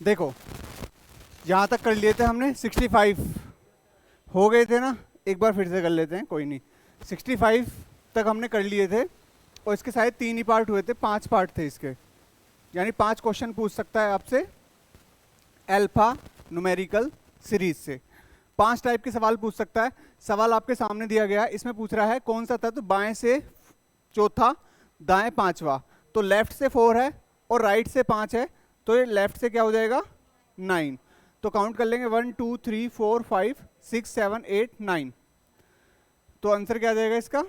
देखो यहाँ तक कर लिए थे हमने, 65 हो गए थे ना, एक बार फिर से कर लेते हैं, कोई नहीं। 65 तक हमने कर लिए थे और इसके शायद 3 ही पार्ट हुए थे, 5 पार्ट थे इसके, यानी 5 क्वेश्चन पूछ सकता है आपसे अल्फा न्यूमेरिकल सीरीज से। 5 टाइप के सवाल पूछ सकता है। सवाल आपके सामने दिया गया है, इसमें पूछ रहा है कौन सा तत्व बाएं से चौथा दाएं पांचवा, तो लेफ्ट से 4 है और राइट से 5 है, तो ये लेफ्ट से क्या हो जाएगा 9। तो काउंट कर लेंगे 1 2 3 4 5 6 7 8 9, तो आंसर क्या आ जाएगा इसका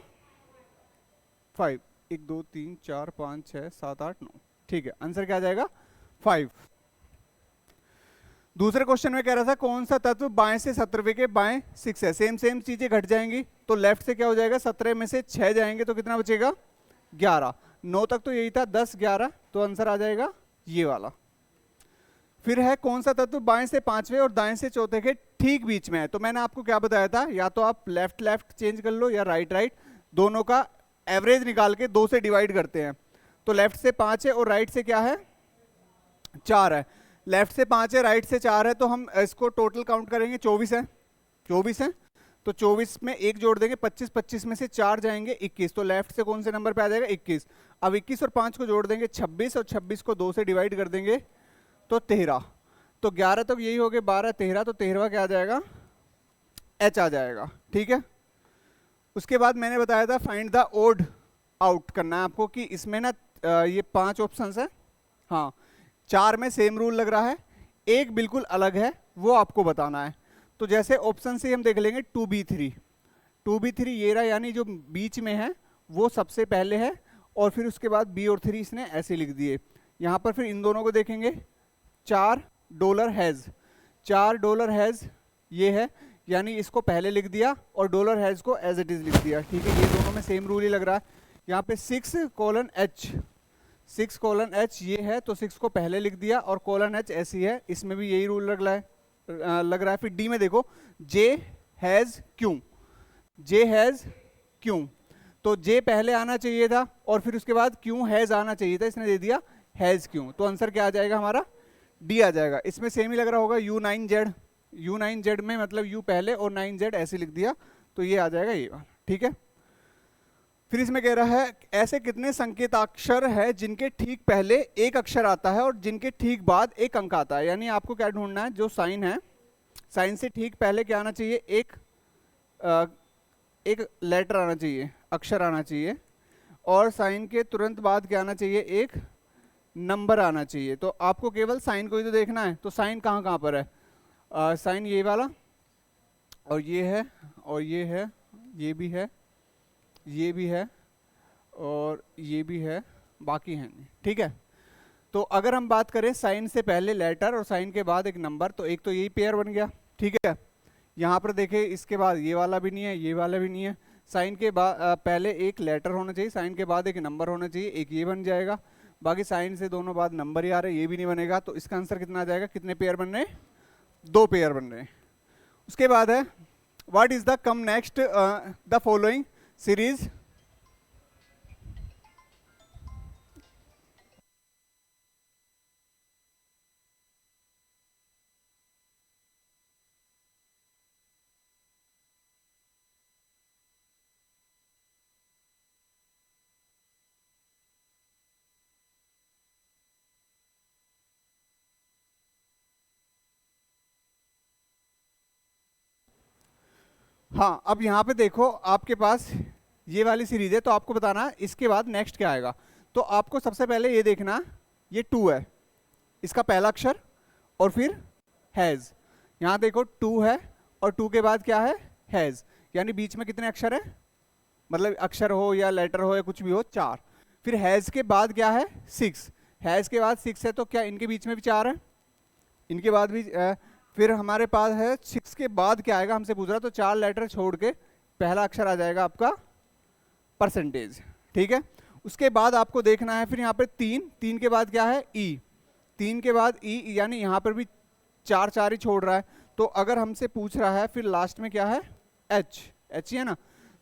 5। 1 2 3 4 5 6 7 8 9, ठीक है, आंसर क्या आ जाएगा 5। दूसरे क्वेश्चन में कह रहा था कौन सा तत्व बाएं से 17वें के बाएं 6 है। सेम चीजें घट जाएंगी, तो लेफ्ट से क्या हो जाएगा 17 में से 6 जाएंगे तो कितना बचेगा 11। 9 तक तो यही था, 10 11, तो आंसर आ जाएगा ये वाला। फिर है कौन सा तत्व बाएं से 5वें और दाएं से चौथे के ठीक बीच में है। तो मैंने आपको क्या बताया था, या तो आप लेफ्ट लेफ्ट चेंज कर लो या राइट राइट, दोनों का एवरेज निकाल के 2 से डिवाइड करते हैं। तो लेफ्ट से 5 है और राइट से क्या है 4 है। लेफ्ट से 5 है राइट से 4 है, तो हम इसको टोटल काउंट करेंगे 24 है, 24 है, तो 24 में 1 जोड़ देंगे 25, 25 में से 4 जाएंगे 21, तो लेफ्ट से कौन से नंबर पे आ जाएगा 21। अब 21 और 5 को जोड़ देंगे 26 और 26 को 2 से डिवाइड कर देंगे तो 13, तो 11 तक यही हो गए 12 13, तो 13वां क्या आ जाएगा एच आ जाएगा, ठीक है। उसके बाद मैंने बताया था फाइंड द ओड आउट करना है आपको, कि इसमें ना ये 5 ऑप्शंस है, हाँ 4 में सेम रूल लग रहा है, एक बिल्कुल अलग है, वो आपको बताना है। तो जैसे ऑप्शन से हम देख लेंगे 2b3, 2b3 ये रहा, यानी जो बीच में है वो सबसे पहले है, और फिर उसके बाद b और 3 इसने ऐसे लिख दिए। यहाँ पर फिर इन दोनों को देखेंगे, $4 हैज़, $4 ये है, यानी इसको पहले लिख दिया और डॉलर हैज़ को एज इट इज लिख दिया, ठीक है। ये दोनों में सेम रूल ही लग रहा है। यहाँ पे 6:H, 6:H ये है, तो 6 को पहले लिख दिया और :H ऐसी है, इसमें भी यही रूल लग रहा है। फिर डी में देखो J हैज़ क्यों, J हैज़ क्यों, तो J पहले आना चाहिए था और फिर उसके बाद क्यों हैज़ आना चाहिए था, इसने दे दिया हैज़ क्यों, तो आंसर क्या आ जाएगा हमारा डी आ जाएगा। इसमें सेम ही लग रहा होगा U9Z, U9Z में मतलब U पहले और 9Z ऐसे लिख दिया, तो ये आ जाएगा ये वाला, ठीक है। फिर इसमें कह रहा है ऐसे कितने संकेताक्षर है जिनके ठीक पहले एक अक्षर आता है और जिनके ठीक बाद एक अंक आता है। यानी आपको क्या ढूंढना है, जो साइन है, साइन से ठीक पहले क्या आना चाहिए, एक लेटर आना चाहिए, अक्षर आना चाहिए, और साइन के तुरंत बाद क्या आना चाहिए, एक नंबर आना चाहिए। तो आपको केवल साइन को ही तो देखना है, तो साइन कहाँ कहाँ पर है, साइन ये वाला और ये है और ये है, ये भी है, ये भी है और ये भी है, बाकी है नहीं, ठीक है। तो अगर हम बात करें साइन से पहले लेटर और साइन के बाद एक नंबर, तो एक तो यही पेयर बन गया, ठीक है। यहाँ पर देखें इसके बाद ये वाला भी नहीं है, ये वाला भी नहीं है, साइन के बाद पहले एक लेटर होना चाहिए, साइन के बाद एक नंबर होना चाहिए, एक ये बन जाएगा, बाकी साइन से दोनों बाद नंबर ही आ रहे हैं, ये भी नहीं बनेगा। तो इसका आंसर कितना आ जाएगा, कितने पेयर बन रहे हैं, 2 पेयर बन रहे हैं। उसके बाद है what is the come next the following series, हाँ अब यहाँ पे देखो आपके पास ये वाली सीरीज है, तो आपको बताना है इसके बाद नेक्स्ट क्या आएगा। तो आपको सबसे पहले ये देखना, ये 2 है, इसका पहला अक्षर और फिर हैज़, यहाँ देखो 2 है और 2 के बाद क्या है हैज़, यानी बीच में कितने अक्षर है, मतलब अक्षर हो या लेटर हो या कुछ भी हो 4। फिर हैज़ के बाद क्या है 6, हैज़ के बाद 6 है, तो क्या इनके बीच में भी 4 है, इनके बाद भी फिर हमारे पास है 6 के बाद क्या आएगा हमसे पूछ रहा, तो 4 लेटर छोड़ के पहला अक्षर आ जाएगा आपका परसेंटेज, ठीक है। उसके बाद आपको देखना है फिर यहाँ पे 3 के बाद क्या है ई, 3 के बाद ई, यानी यहाँ पर भी 4 ही छोड़ रहा है। तो अगर हमसे पूछ रहा है फिर लास्ट में क्या है एच ही है ना,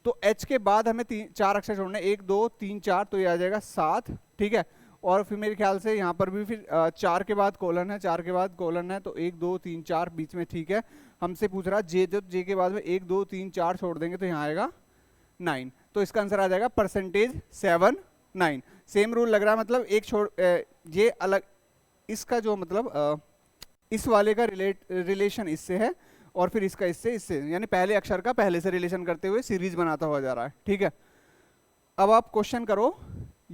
तो एच के बाद हमें 4 अक्षर छोड़ने, 1 2 3 4, तो ये आ जाएगा 7, ठीक है। और फिर मेरे ख्याल से यहाँ पर भी फिर 4 के बाद कोलन है, 4 के बाद कोलन है, तो 1 2 3 4 बीच में, ठीक है। हमसे पूछ रहा जे, जब जे के बाद में 1 2 3 4 छोड़ देंगे तो यहाँ आएगा 9, तो इसका आंसर आ जाएगा परसेंटेज 7 9। सेम रूल लग रहा है, मतलब एक छोड़ ये अलग, इसका जो मतलब इस वाले का रिलेशन इससे है और फिर इसका इससे, यानी पहले अक्षर का पहले से रिलेशन करते हुए सीरीज बनाता हुआ जा रहा है, ठीक है। अब आप क्वेश्चन करो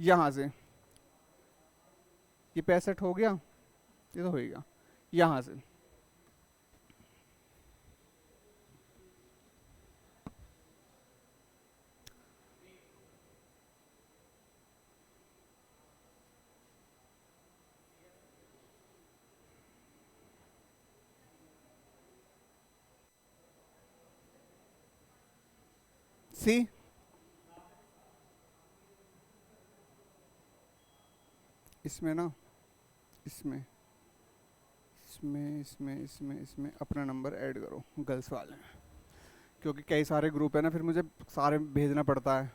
यहां से, ये 65 हो गया, ये तो होगा यहां से। सी इसमें ना, इसमें इसमें इसमें इसमें इसमें अपना नंबर ऐड करो गर्ल्स वाले में, क्योंकि कई सारे ग्रुप है ना, फिर मुझे सारे भेजना पड़ता है,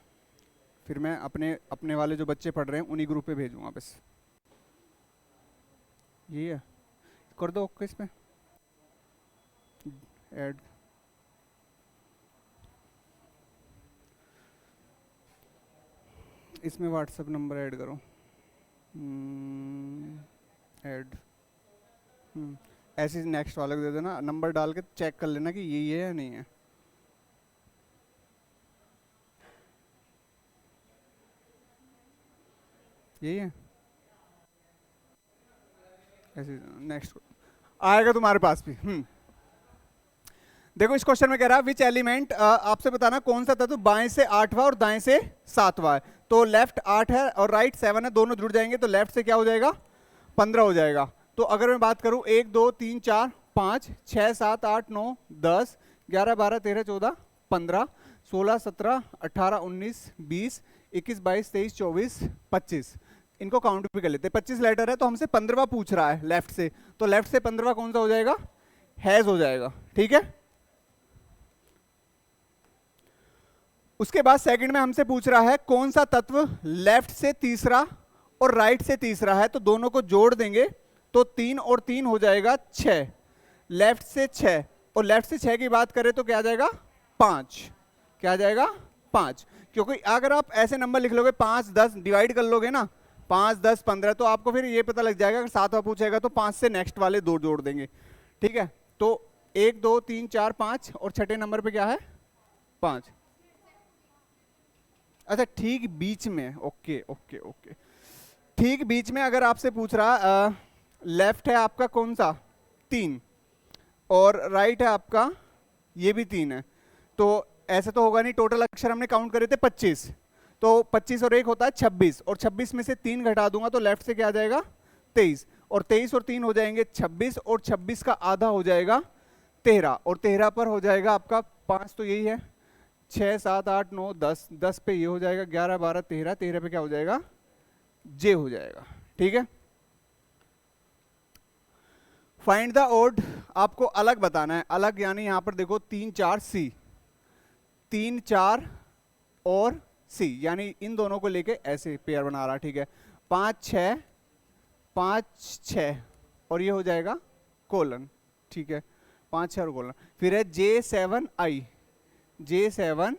फिर मैं अपने अपने वाले जो बच्चे पढ़ रहे हैं उन्हीं ग्रुप पे भेजूंगा बस। ये है, कर दो ओके इसमें ऐड। इसमें व्हाट्सएप नंबर ऐड करो, ऐड। ऐसे नेक्स्ट वाले को दे देना, नंबर डाल के चेक कर लेना कि ये है या नहीं है। यही है, ऐसे नेक्स्ट आएगा तुम्हारे पास भी। देखो इस क्वेश्चन में कह रहा है विच एलिमेंट, आपसे बताना कौन सा तत्व बाएं से 8वां और दाएं से 7वां है। तो लेफ्ट 8 है और राइट 7 है, दोनों जुड़ जाएंगे तो लेफ्ट से क्या हो जाएगा 15 हो जाएगा। तो अगर मैं बात करूं 1 2 3 4 5 6 7 8 9 10 11 12 13 14 15 16 17 18 19 20 21 22 23 24 25, इनको काउंट भी कर लेते हैं। 25 लेटर है तो हमसे 15वां पूछ रहा है लेफ्ट से, तो लेफ्ट से 15वां कौन सा हो जाएगा, हैज हो जाएगा, ठीक है। उसके बाद सेकंड में हमसे पूछ रहा है कौन सा तत्व लेफ्ट से तीसरा और राइट से तीसरा है, तो दोनों को जोड़ देंगे तो 3 और 3 हो जाएगा 6, लेफ्ट से 6 और लेफ्ट से 6 की बात करें तो क्या आ जाएगा 5, क्या आ जाएगा 5, क्योंकि अगर आप ऐसे नंबर लिख लोगे 5 10 डिवाइड कर लोगे ना 5 10 15, तो आपको फिर ये पता लग जाएगा अगर 7वां पूछेगा तो 5 से नेक्स्ट वाले 2 जोड़ देंगे, ठीक है। तो 1 2 3 4 5 और छठे नंबर पे क्या है 5, अच्छा ठीक बीच में, ओके ओके ओके, ठीक बीच में अगर आपसे पूछ रहा लेफ्ट है आपका कौन सा 3 और राइट है आपका ये भी 3 है, तो ऐसा तो होगा नहीं, टोटल अक्षर हमने काउंट करे थे 25, तो 25 और 1 होता है 26 और 26 में से 3 घटा दूंगा तो लेफ्ट से क्या आ जाएगा 23 और 23 और 3 हो जाएंगे 26 और 26 का आधा हो जाएगा 13 और 13 पर हो जाएगा आपका 5, तो यही है 6 7 8 9 10, 10 पे ये हो जाएगा 11 12 13, 13 पे क्या हो जाएगा जे हो जाएगा, ठीक है। फाइंड द ओड, आपको अलग बताना है, अलग यानी यहां पर देखो 3 4 सी, 3 4 और सी, यानी इन दोनों को लेके ऐसे पेयर बना रहा, ठीक है। 5 6 5 6 और ये हो जाएगा कोलन, ठीक है, 5 6 और कोलन। फिर है J7 I, J7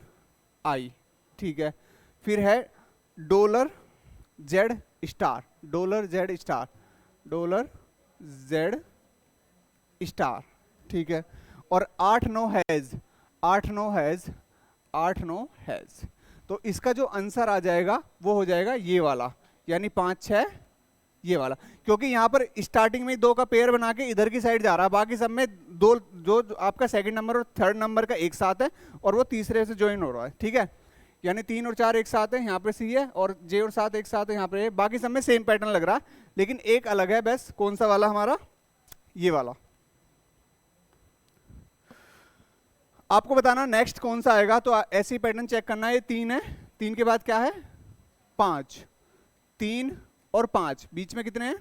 I, ठीक है। फिर है dollar Z star, dollar Z star, dollar Z star, ठीक है। और 8 9 हैज, 8 9 हैज, 8 9 हैज, तो इसका जो आंसर आ जाएगा वो हो जाएगा ये वाला, यानी 5 6 ये वाला, क्योंकि यहाँ पर स्टार्टिंग में 2 का पेयर बना के इधर की साइड जा रहा है, बाकी सब में 2 जो आपका सेकंड नंबर और थर्ड नंबर का एक साथ है और वो तीसरे से ज्वाइन हो रहा है, ठीक है। यानी 3 और 4 एक साथ है, यहाँ पे सी है और जे और 7 एक साथ है यहाँ पे, बाकी सब में सेम पैटर्न लग रहा है, लेकिन एक अलग है बस, कौन सा वाला हमारा ये वाला। आपको बताना नेक्स्ट कौन सा आएगा, तो ऐसी पैटर्न चेक करना है। ये 3 है, 3 के बाद क्या है 5, 3 और 5 बीच में कितने हैं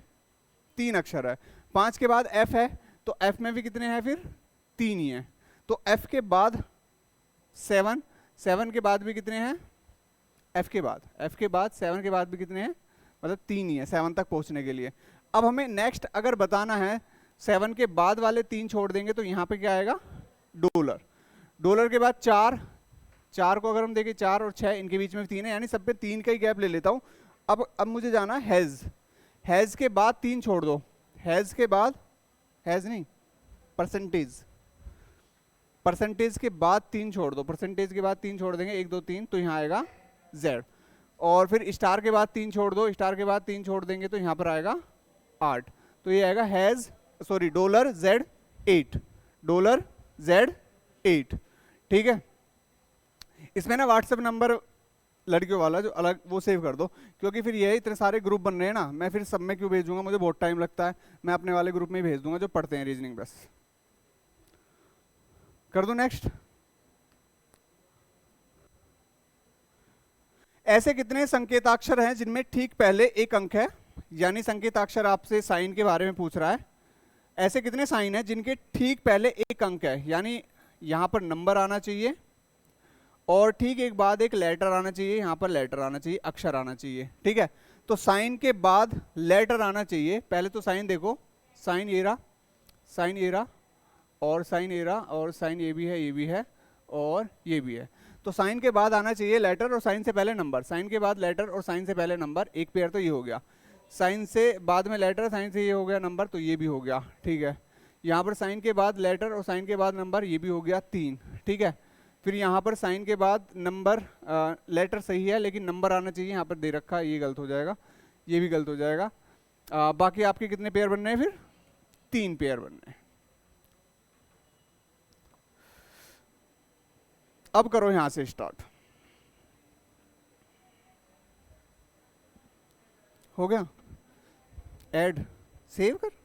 3 अक्षर है। 5 के बाद F है, तो F में भी कितने हैं फिर 3 ही है, तो F के बाद 7, 7 के बाद भी कितने हैं F के बाद 7 के बाद भी कितने हैं मतलब 3 ही है 7 तक पहुंचने के लिए। अब हमें नेक्स्ट अगर बताना है 7 के बाद वाले 3 छोड़ देंगे तो यहाँ पे क्या आएगा, डॉलर। डॉलर के बाद 4 को अगर हम देखें 4 और 6 इनके बीच में 3 है, यानी सब पे 3 का ही गैप ले लेता हूँ। अब मुझे जाना हैज़ के बाद 3 छोड़ दो, हैज़ के बाद, हैज़ नहीं, परसेंटेज के बाद 3 छोड़ दो, परसेंटेज के बाद 3 छोड़ देंगे 1 2 3 तो यहाँ आएगा Z। और फिर स्टार के बाद 3 छोड़ दो, स्टार के बाद 3 छोड़ देंगे तो यहाँ पर आएगा 8। तो ये आएगा डॉलर Z8, डॉलर Z8। ठीक है, इसमें ना व्हाट्सएप नंबर लड़कियों वाला जो अलग वो सेव कर दो, क्योंकि फिर ये इतने सारे ग्रुप बन रहे हैं ना, मैं फिर सब में क्यों भेजूंगा, मुझे बहुत टाइम लगता है। मैं अपने वाले ग्रुप में ही भेज दूंगा जो पढ़ते हैं रीजनिंग। बस कर दो नेक्स्ट। ऐसे कितने संकेताक्षर हैं जिनमें ठीक पहले एक अंक है, यानी संकेताक्षर आपसे साइन के बारे में पूछ रहा है। ऐसे कितने साइन हैं जिनके ठीक पहले एक अंक है, यानी यहां पर नंबर आना चाहिए और ठीक एक बाद एक लेटर आना चाहिए, यहां पर लेटर आना चाहिए, अक्षर आना चाहिए। ठीक है, तो साइन के बाद लेटर आना चाहिए। पहले तो साइन देखो, साइन ये रहा, साइन ये रहा, और साइन ये रहा, और साइन ये भी है, ये भी है, और ये भी है। तो साइन के बाद आना चाहिए लेटर और साइन से पहले नंबर, साइन के बाद लेटर और साइन से पहले नंबर, एक पेयर तो ये हो गया। साइन से बाद में लेटर, साइन से ये हो गया नंबर, तो ये भी हो गया। ठीक है, यहाँ पर साइन के बाद लेटर और साइन के बाद नंबर, ये भी हो गया 3। ठीक है, फिर यहाँ पर साइन के बाद नंबर, लेटर सही है लेकिन नंबर आना चाहिए, यहाँ पर दे रखा है, ये गलत हो जाएगा, ये भी गलत हो जाएगा। बाकी आपके कितने पेयर बनने हैं, फिर 3 पेयर बनने हैं। अब करो यहां से स्टार्ट। हो गया, ऐड सेव कर।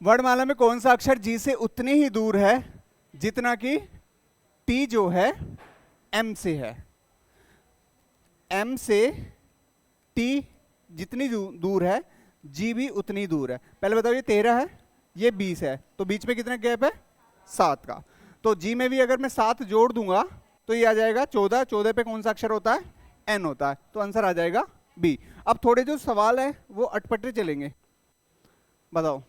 वर्णमाला में कौन सा अक्षर जी से उतनी ही दूर है जितना कि टी जो है एम से है। एम से टी जितनी दूर है, जी भी उतनी दूर है। पहले बताओ, ये 13 है, ये 20 है, तो बीच में कितना गैप है, 7 का। तो जी में भी अगर मैं 7 जोड़ दूंगा तो ये आ जाएगा 14। 14 पे कौन सा अक्षर होता है, एन होता है, तो आंसर आ जाएगा बी। अब थोड़े जो सवाल है वो अटपटे चलेंगे, बताओ।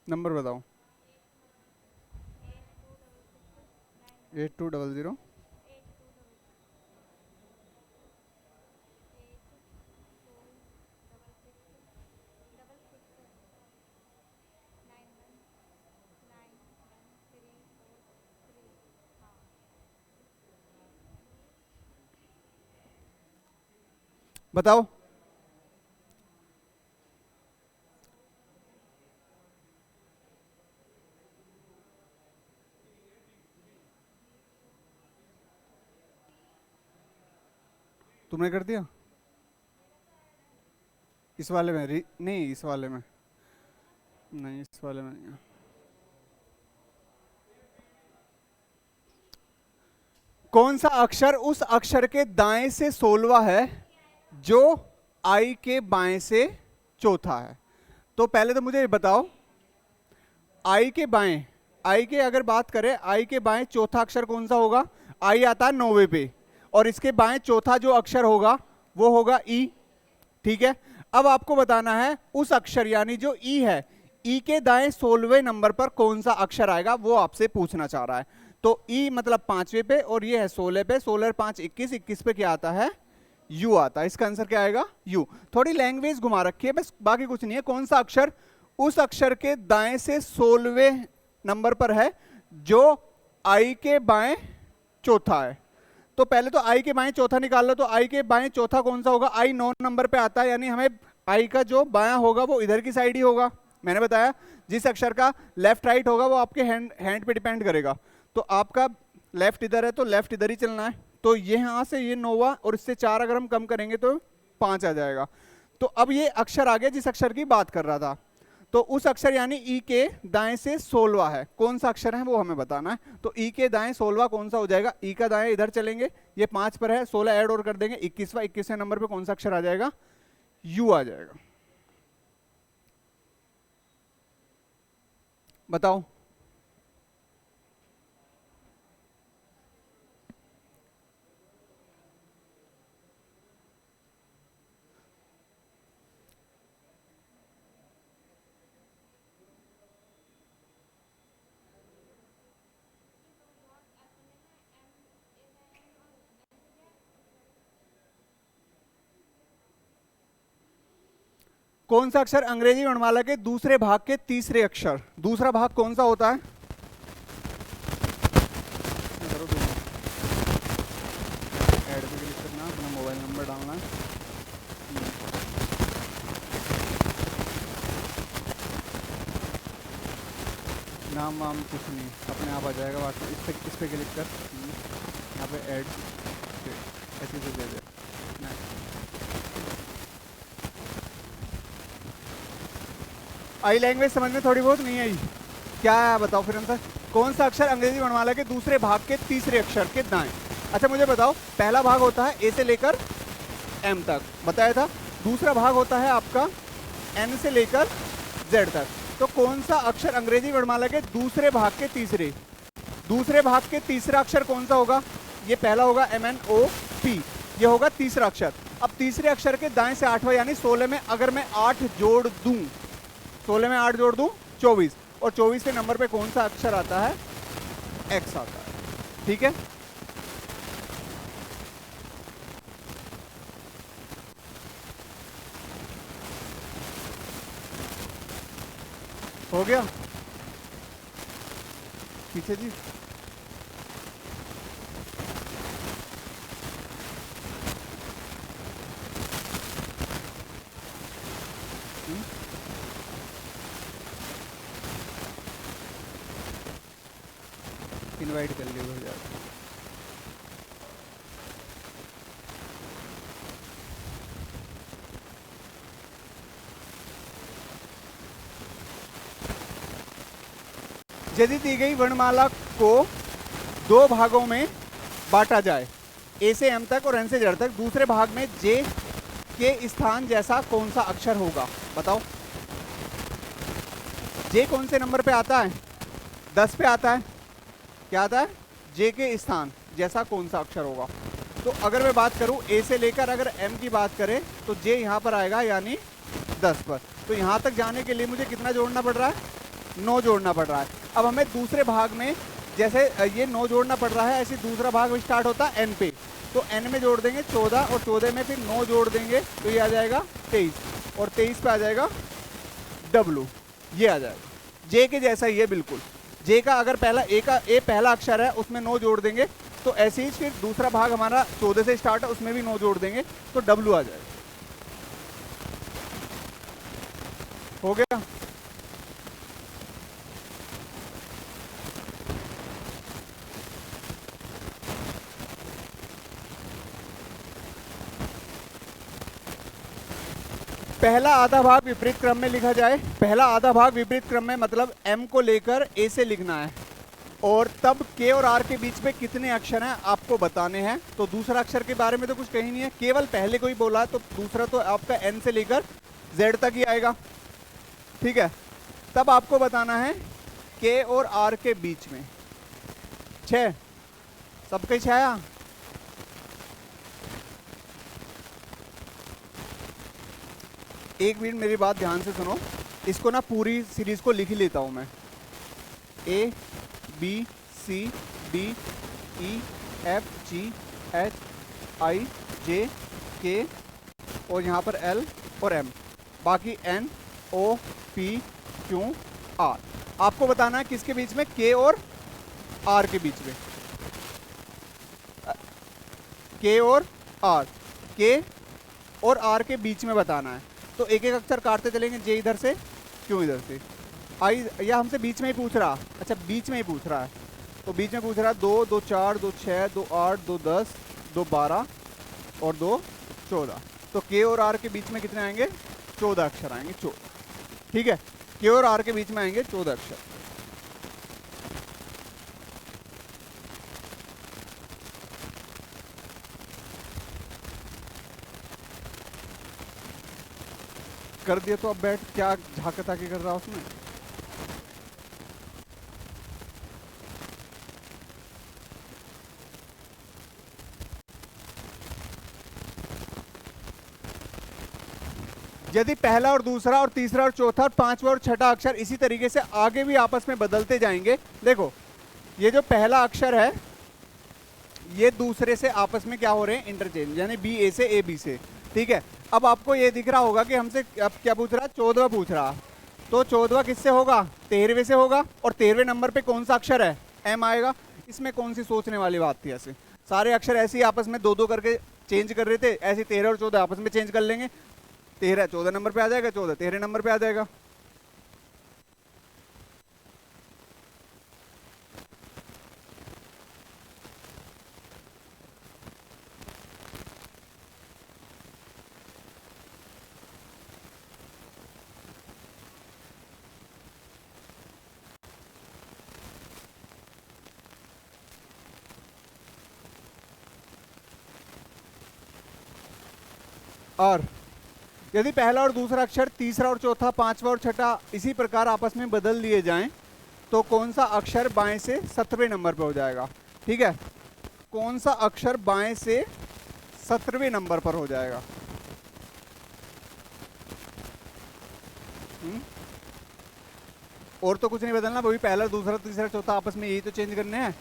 नंबर बताओ। 8200 बताओ। तुमने कर दिया इस वाले में? नहीं, इस वाले में नहीं, इस वाले में नहीं। कौन सा अक्षर उस अक्षर के दाएं से 16वां है जो आई के बाएं से चौथा है? तो पहले तो मुझे बताओ, आई के बाएं, आई के अगर बात करें, आई के बाएं चौथा अक्षर कौन सा होगा? आई आता है 9वें पे, और इसके बाएं चौथा जो अक्षर होगा वो होगा ई। ठीक है, अब आपको बताना है उस अक्षर यानी जो ई है, ई के दाएं 16वें नंबर पर कौन सा अक्षर आएगा, वो आपसे पूछना चाह रहा है। तो ई मतलब 5वें पे, और ये है 16 पे, 16 5 21, 21 पे क्या आता है, यू आता है। इसका आंसर क्या आएगा, यू। थोड़ी लैंग्वेज घुमा रखी है बस, बाकी कुछ नहीं है। कौन सा अक्षर उस अक्षर के दाएं से 16वें नंबर पर है जो आई के बाएं चौथा है? तो पहले तो आई के बाएं चौथा निकाल लो। तो आई के बाएं चौथा कौन सा होगा? आई 9 नंबर पे आता है, यानी हमें आई का जो बायां होगा वो इधर की साइड ही होगा, मैंने बताया जिस अक्षर का लेफ्ट राइट होगा वो आपके हैंड पे डिपेंड करेगा। तो आपका लेफ्ट इधर है तो लेफ्ट इधर ही चलना है। तो ये यहाँ से ये 9 हुआ और इससे 4 अगर हम कम करेंगे तो 5 आ जाएगा। तो अब ये अक्षर आ गया जिस अक्षर की बात कर रहा था। तो उस अक्षर यानी ई के दाएं से 16वां है, कौन सा अक्षर है वो हमें बताना है। तो ई के दाएं 16वां कौन सा हो जाएगा, ई का दाएं इधर चलेंगे, ये 5 पर है, 16 ऐड और कर देंगे 21वां, 21वें नंबर पे कौन सा अक्षर आ जाएगा, यू आ जाएगा। बताओ। कौन सा अक्षर अंग्रेजी वर्णमाला के दूसरे भाग के तीसरे अक्षर, दूसरा भाग कौन सा होता है, ऐड पे क्लिक करना, अपना मोबाइल नंबर डालना, नाम वाम कुछ नहीं, अपने आप आ जाएगा व्हाट्सएप, इस पे क्लिक कर, यहाँ पे ऐड ऐसे से दे दे। आई लैंग्वेज समझ में थोड़ी बहुत नहीं आई, क्या है बताओ फिर आंसर। कौन सा अक्षर अंग्रेजी वर्णमाला के दूसरे भाग के तीसरे अक्षर के दाएं। अच्छा मुझे बताओ, पहला भाग होता है ए से लेकर एम तक, बताया था। दूसरा भाग होता है आपका एन से लेकर जेड तक। तो कौन सा अक्षर अंग्रेजी वर्णमाला के दूसरे भाग के तीसरे, दूसरे भाग के तीसरा अक्षर कौन सा होगा, ये पहला होगा MNOP, ये होगा तीसरा अक्षर। अब तीसरे अक्षर के दाएं से 8वां यानी 16 में अगर मैं 8 जोड़ दूं, 16 में 8 जोड़ दूं 24, और 24 के नंबर पे कौन सा अक्षर आता है, एक्स आता है। ठीक है, हो गया पीछे जी। इनवाइट कर लिया हो जाएगा। यदि दी गई वर्णमाला को दो भागों में बांटा जाए, ए से एम तक और एन से जेड तक, दूसरे भाग में जे के स्थान जैसा कौन सा अक्षर होगा, बताओ। जे कौन से नंबर पे आता है, 10 पे आता है, क्या आता है, जे के स्थान जैसा कौन सा अक्षर होगा। तो अगर मैं बात करूं ए से लेकर अगर एम की बात करें तो जे यहां पर आएगा यानी 10 पर। तो यहां तक जाने के लिए मुझे कितना जोड़ना पड़ रहा है, 9 जोड़ना पड़ रहा है। अब हमें दूसरे भाग में जैसे ये 9 जोड़ना पड़ रहा है, ऐसे दूसरा भाग स्टार्ट होता है एन पे, तो एन में जोड़ देंगे 14 और 14 में फिर 9 जोड़ देंगे तो ये आ जाएगा 23 और 23 पे आ जाएगा डब्लू, ये आ जाएगा जे के जैसा ही है बिल्कुल। जे का अगर पहला ए पहला अक्षर है उसमें 9 जोड़ देंगे तो ऐसे ही फिर दूसरा भाग हमारा 14 से स्टार्ट है उसमें भी 9 जोड़ देंगे तो डब्लू आ जाएगा। हो गया। पहला आधा भाग विपरीत क्रम में लिखा जाए, पहला आधा भाग विपरीत क्रम में मतलब एम को लेकर ए से लिखना है, और तब के और आर के बीच में कितने अक्षर हैं आपको बताने हैं। तो दूसरा अक्षर के बारे में तो कुछ कहीं नहीं है, केवल पहले को ही बोला, तो दूसरा तो आपका एन से लेकर जेड तक ही आएगा। ठीक है, तब आपको बताना है के और आर के बीच में 6, सबके 6 आया। एक मिनट मेरी बात ध्यान से सुनो, इसको ना पूरी सीरीज को लिख ही लेता हूं मैं। A B C D E F G H I J K और यहाँ पर एल और एम, बाकी N O P Q R. आपको बताना है किसके बीच में, के और आर के बीच में, के और आर, के और आर के बीच में बताना है। तो एक एक अक्षर काटते चलेंगे, जे इधर से क्यों इधर से आई, या हमसे बीच में ही पूछ रहा, अच्छा बीच में ही पूछ रहा है, तो बीच में पूछ रहा है 2 2 4 2 6 2 8 2 10 2 12 और 2 14। तो के और आर के बीच में कितने आएंगे? 14 अक्षर आएंगे, 14। ठीक है, के और आर के बीच में आएंगे 14 अक्षर। कर दिया तो अब बैठ, क्या झाके ताके कर रहा उसमें? यदि पहला और दूसरा और तीसरा और चौथा और पांचवा और छठा अक्षर इसी तरीके से आगे भी आपस में बदलते जाएंगे, देखो ये जो पहला अक्षर है ये दूसरे से आपस में क्या हो रहे हैं? इंटरचेंज, यानी बी ए से, ए बी से। ठीक है, अब आपको ये दिख रहा होगा कि हमसे अब क्या पूछ रहा? 14 पूछ रहा। तो 14 किससे होगा? 13वें से होगा। और 13वें नंबर पे कौन सा अक्षर है? एम आएगा। इसमें कौन सी सोचने वाली बात थी? ऐसे सारे अक्षर ऐसे ही आपस में दो दो करके चेंज कर रहे थे, ऐसे 13 और 14 आपस में चेंज कर लेंगे। 13 14 नंबर पे आ जाएगा, 14 13 नंबर पे आ जाएगा। और यदि पहला और दूसरा अक्षर तीसरा और चौथा पांचवा और छठा इसी प्रकार आपस में बदल लिए जाएं तो कौन सा अक्षर बाएं से 17वें नंबर पे हो जाएगा? ठीक है, कौन सा अक्षर बाएं से 17वें नंबर पर हो जाएगा? और तो कुछ नहीं बदलना, वही पहला दूसरा तीसरा चौथा आपस में यही तो चेंज करने हैं।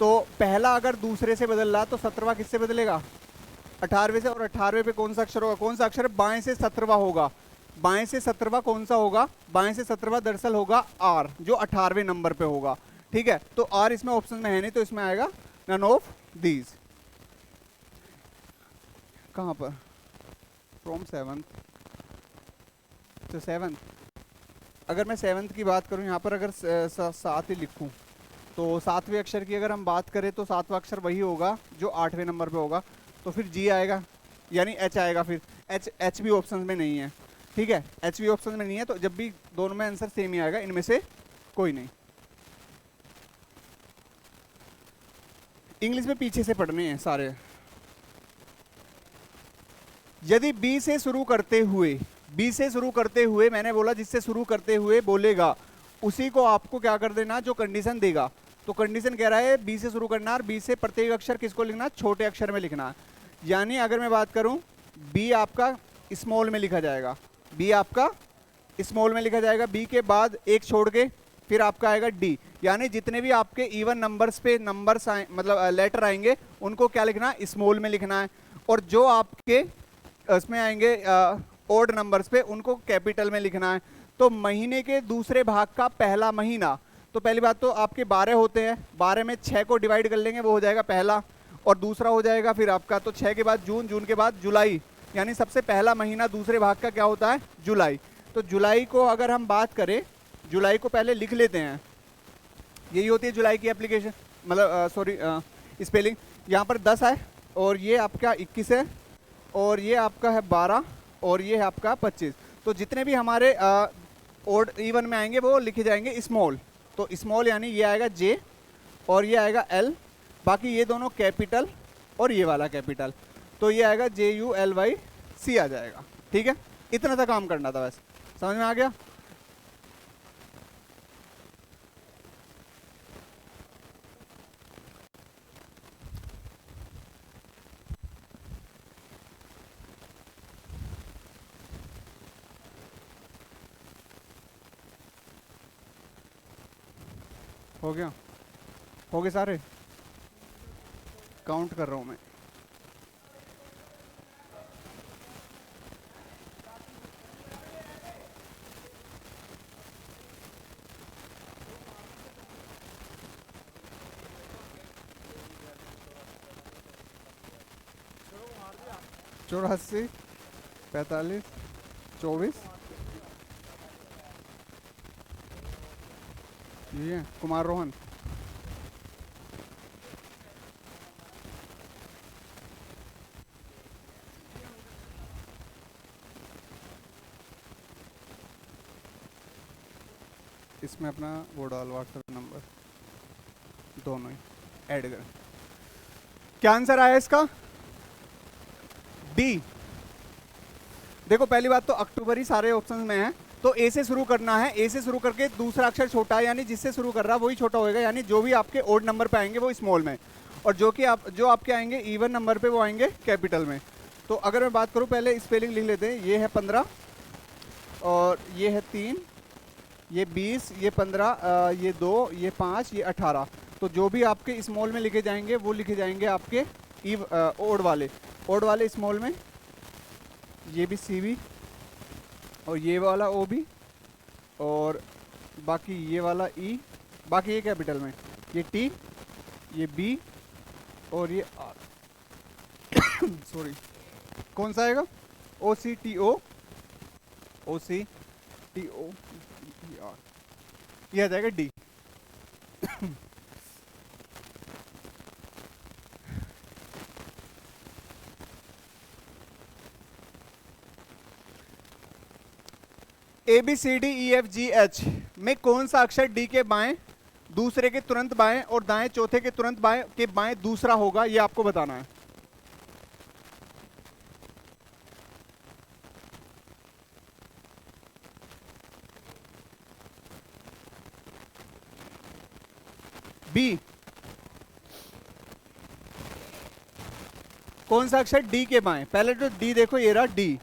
तो पहला अगर दूसरे से बदल रहा तो 17वां किससे बदलेगा? 18वें से। और 18वें पे कौन सा अक्षर होगा? कौन सा अक्षर बाएं से 17वां होगा? बाएं से 17वां कौन सा होगा? बाएं से 17वां दरअसल होगा आर, जो 18वें नंबर पे होगा। ठीक है, तो आर इसमें ऑप्शन में है नहीं, तो इसमें आएगा नन ऑफ दीज। कहां पर? फ्रॉम 7th, तो 7th, अगर मैं 7th की बात करूं यहाँ पर, अगर 7 ही लिखूं तो 7वें अक्षर की अगर हम बात करें तो 7वां अक्षर वही होगा जो 8वें नंबर पे होगा। तो फिर जी आएगा, यानी एच आएगा। फिर एच भी ऑप्शन में नहीं है। ठीक है, एच भी ऑप्शन में नहीं है, तो जब भी दोनों में आंसर सेम ही आएगा, इनमें से कोई नहीं। इंग्लिश में पीछे से पढ़ने हैं सारे। यदि बी से शुरू करते हुए, बी से शुरू करते हुए, मैंने बोला जिससे शुरू करते हुए बोलेगा उसी को आपको क्या कर देना, जो कंडीशन देगा। तो कंडीशन कह रहा है बी से शुरू करना और बी से प्रत्येक अक्षर किसको लिखना? छोटे अक्षर में लिखना। यानी अगर मैं बात करूं, बी आपका स्मॉल में लिखा जाएगा, बी आपका स्मॉल में लिखा जाएगा, बी के बाद एक छोड़ के फिर आपका आएगा डी। यानी जितने भी आपके इवन नंबर्स पे नंबर्स मतलब लेटर आएंगे उनको क्या लिखना है? स्मॉल में लिखना है। और जो आपके उसमें आएंगे ओड नंबर्स पे उनको कैपिटल में लिखना है। तो महीने के दूसरे भाग का पहला महीना, तो पहली बात तो आपके 12 होते हैं, 12 में 6 को डिवाइड कर लेंगे, वो हो जाएगा पहला। और दूसरा हो जाएगा फिर आपका, तो 6 के बाद जून, जून के बाद जुलाई, यानी सबसे पहला महीना दूसरे भाग का क्या होता है? जुलाई। तो जुलाई को अगर हम बात करें, जुलाई को पहले लिख लेते हैं, यही होती है जुलाई की एप्लीकेशन, मतलब सॉरी स्पेलिंग। यहाँ पर 10 है और ये आपका 21 है और ये आपका है 12 और ये है आपका 25। तो जितने भी हमारे ओड इवन में आएंगे वो लिखे जाएंगे स्मॉल। तो स्मॉल यानी ये आएगा जे और ये आएगा एल, बाकी ये दोनों कैपिटल और ये वाला कैपिटल। तो ये आएगा JULYC आ जाएगा। ठीक है, इतना सा काम करना था, बस समझ में आ गया? हो गया? हो गए सारे? काउंट कर रहा हूं मैं। चौरासी, 45, 24, ये है कुमार रोहन। इसमें अपना वो डाल व्हाट्सएप नंबर, दोनों ही ऐड कर। क्या आंसर आया इसका? डी। देखो पहली बात तो अक्टूबर ही सारे ऑप्शन में है, तो ए से शुरू करना है। ए से शुरू करके दूसरा अक्षर छोटा है, यानी जिससे शुरू कर रहा है वही छोटा होएगा, यानी जो भी आपके ओड नंबर पे आएंगे वो स्मॉल में, और जो आपके आएंगे इवन नंबर पे वो आएंगे कैपिटल में। तो अगर मैं बात करूं, पहले स्पेलिंग लिख लेते हैं। ये है 15 और ये है 3, ये 20, ये 15, ये 2, ये 5, ये 18। तो जो भी आपके स्मॉल में लिखे जाएंगे वो लिखे जाएंगे आपके ओड वाले स्मॉल में। ये भी सी भी, और ये वाला ओ भी, और बाकी ये वाला ई, बाकी ये कैपिटल में, ये टी, ये बी और ये आर। सॉरी, कौन सा आएगा? O C T O, O C T O R, ये आ जाएगा D. A B C D E F G H में कौन सा अक्षर डी के बाएं, दूसरे के तुरंत बाएं और दाएं चौथे के तुरंत बाएं के बाएं दूसरा होगा, ये आपको बताना है। बी। कौन सा अक्षर डी के बाएं? पहले तो डी देखो, ये रहा डी।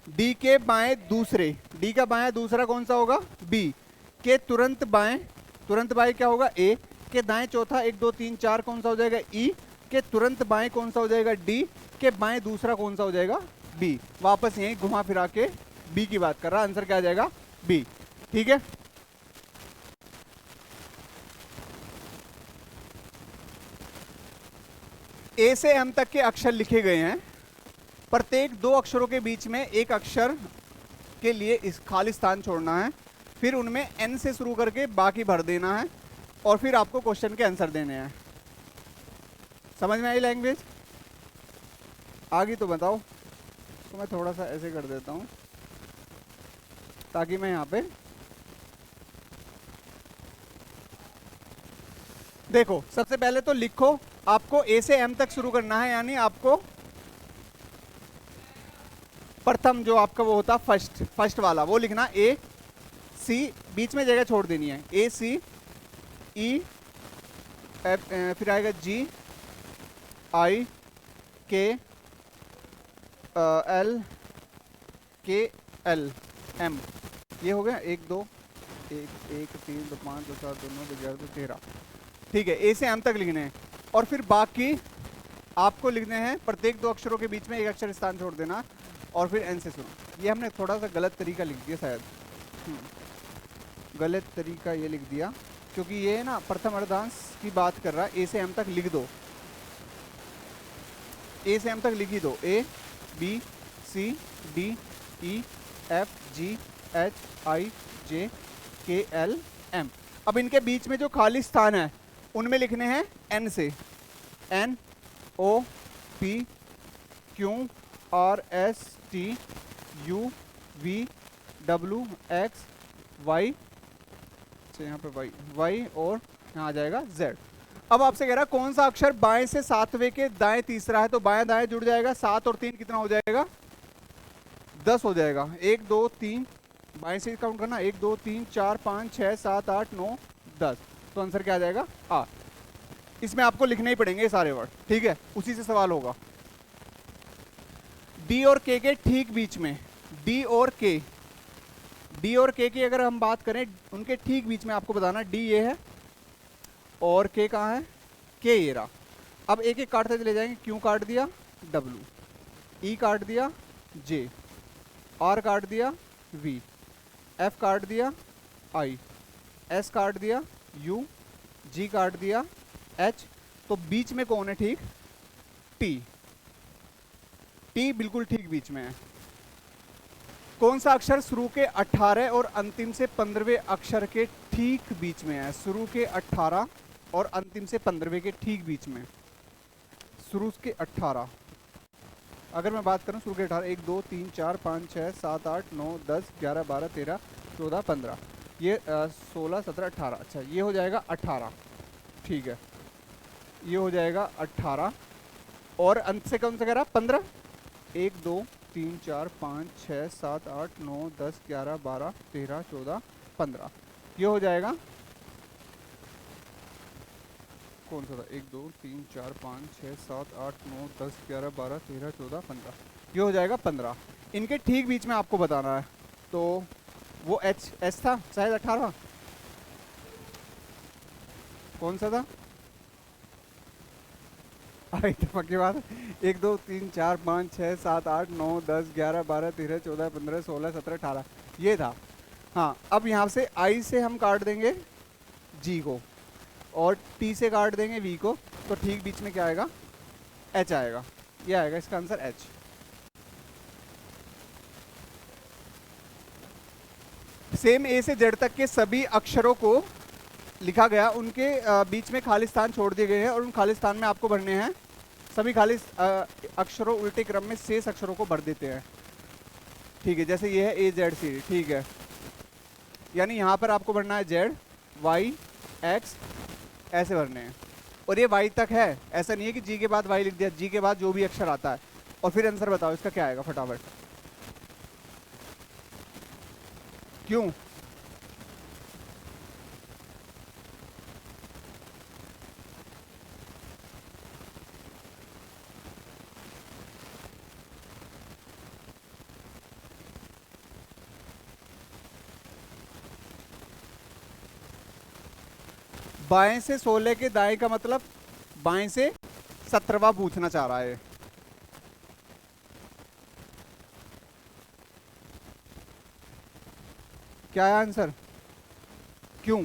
डी के बाएं दूसरे, डी का बाएं दूसरा कौन सा होगा? बी। के तुरंत बाएं क्या होगा? ए। के दाएं चौथा 1 2 3 4 कौन सा हो जाएगा? ई। के तुरंत बाएं कौन सा हो जाएगा? डी। के बाएं दूसरा कौन सा हो जाएगा? बी। वापस यहीं घुमा फिरा के बी की बात कर रहा, आंसर क्या आ जाएगा? बी। ठीक है, ए से एम तक के अक्षर लिखे गए हैं। प्रत्येक 2 अक्षरों के बीच में एक अक्षर के लिए इस खाली स्थान छोड़ना है, फिर उनमें एन से शुरू करके बाकी भर देना है, और फिर आपको क्वेश्चन के आंसर देने हैं। समझ में आई लैंग्वेज? आगे तो बताओ। तो मैं थोड़ा सा ऐसे कर देता हूं ताकि मैं यहां पे देखो। सबसे पहले तो लिखो, आपको ए से एम तक शुरू करना है, यानी आपको प्रथम जो आपका वो होता फर्स्ट वाला वो लिखना। ए सी, बीच में जगह छोड़ देनी है। ए सी ई एफ, फिर आएगा जी आई के एल के एल एम। ये हो गया 1 2 1 3 2 5 2 7 2 9 11 2 13। ठीक है, ए से एम तक लिखने हैं, और फिर बाकी आपको लिखने हैं। प्रत्येक 2 अक्षरों के बीच में एक अक्षर स्थान छोड़ देना, और फिर एन से शुरू। ये हमने थोड़ा सा गलत तरीका लिख दिया शायद, गलत तरीका ये लिख दिया, क्योंकि ये ना प्रथम अर्धांश की बात कर रहा है। ए से एम तक लिख दो, ए से एम तक लिख ही दो। A B C D E F G H I J K L M. अब इनके बीच में जो खाली स्थान है उनमें लिखने हैं एन से। N O P Q R S T U V W X Y, यहाँ पे वाई वाई, और यहाँ आ जाएगा जेड। अब आपसे कह रहा है कौन सा अक्षर बाएं से सातवें के दाएं तीसरा है, तो बाएं दाएं जुड़ जाएगा। 7 और 3 कितना हो जाएगा? 10 हो जाएगा। 1 2 3, बाएं से काउंट करना। 1 2 3 4 5 6 7 8 9 10। तो आंसर क्या आ जाएगा? आ। इसमें आपको लिखने ही पड़ेंगे सारे वर्ड, ठीक है, उसी से सवाल होगा। डी और के ठीक बीच में, डी और के की अगर हम बात करें, उनके ठीक बीच में आपको बताना। डी ये है और के कहाँ है? के ये रहा। अब एक एक काटते चले जाएंगे। क्यू काट दिया, डब्ल्यू, ई काट दिया, जे, आर काट दिया, वी, एफ काट दिया, आई, एस काट दिया, यू, जी काट दिया, एच। तो बीच में कौन है? ठीक, टी। टी बिल्कुल ठीक बीच में है। कौन सा अक्षर शुरू के 18 और अंतिम से 15वें अक्षर के ठीक बीच में है? शुरू के 18 और अंतिम से 15वें के ठीक बीच में। शुरू के 18, अगर मैं बात करूं शुरू के 18, 1 2 3 4 5 6 7 8 9 10 11 12 13 14 15, ये 16 17 18। अच्छा, ये हो जाएगा 18, ठीक है, ये हो जाएगा 18। और अंत से कौन सा कह रहा? 15। 1 2 3 4 5 6 7 8 9 10 11 12 13 14 15, ये हो जाएगा कौन सा था? 1 2 3 4 5 6 7 8 9 10 11 12 13 14 15, ये हो जाएगा 15। इनके ठीक बीच में आपको बताना है, तो वो एच था शायद 18, कौन सा था? पक्की बात है। 1 2 3 4 5 6 7 8 9 10 11 12 13 14 15 16 17 18, ये था। हाँ, अब यहाँ से आई से हम काट देंगे जी को और टी से काट देंगे वी को, तो ठीक बीच में क्या आएगा? एच आएगा। ये आएगा इसका आंसर एच। सेम ए से जेड तक के सभी अक्षरों को लिखा गया, उनके बीच में खाली स्थान छोड़ दिए गए हैं और उन खाली स्थान में आपको भरने हैं सभी खाली अक्षरों उल्टे क्रम में शेष अक्षरों को भर देते हैं। ठीक है, जैसे ये है ए जेड सी, ठीक है, यानी यहाँ पर आपको भरना है जेड वाई एक्स, ऐसे भरने हैं। और ये वाई तक है, ऐसा नहीं है कि जी के बाद वाई लिख दिया, जी के बाद जो भी अक्षर आता है। और फिर आंसर बताओ इसका क्या आएगा फटाफट। क्यों? बाएं से 16 के दाएं का मतलब बाएं से 17वां पूछना चाह रहा है। क्या है आंसर? क्यों?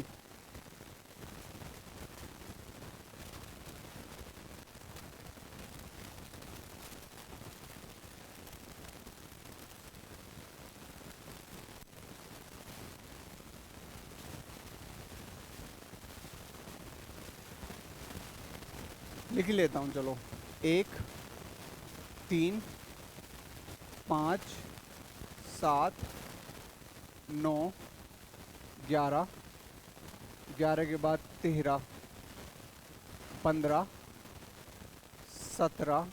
लिख लेता हूं, चलो। 1 3 5 7 9 11, 11 के बाद 13 15 17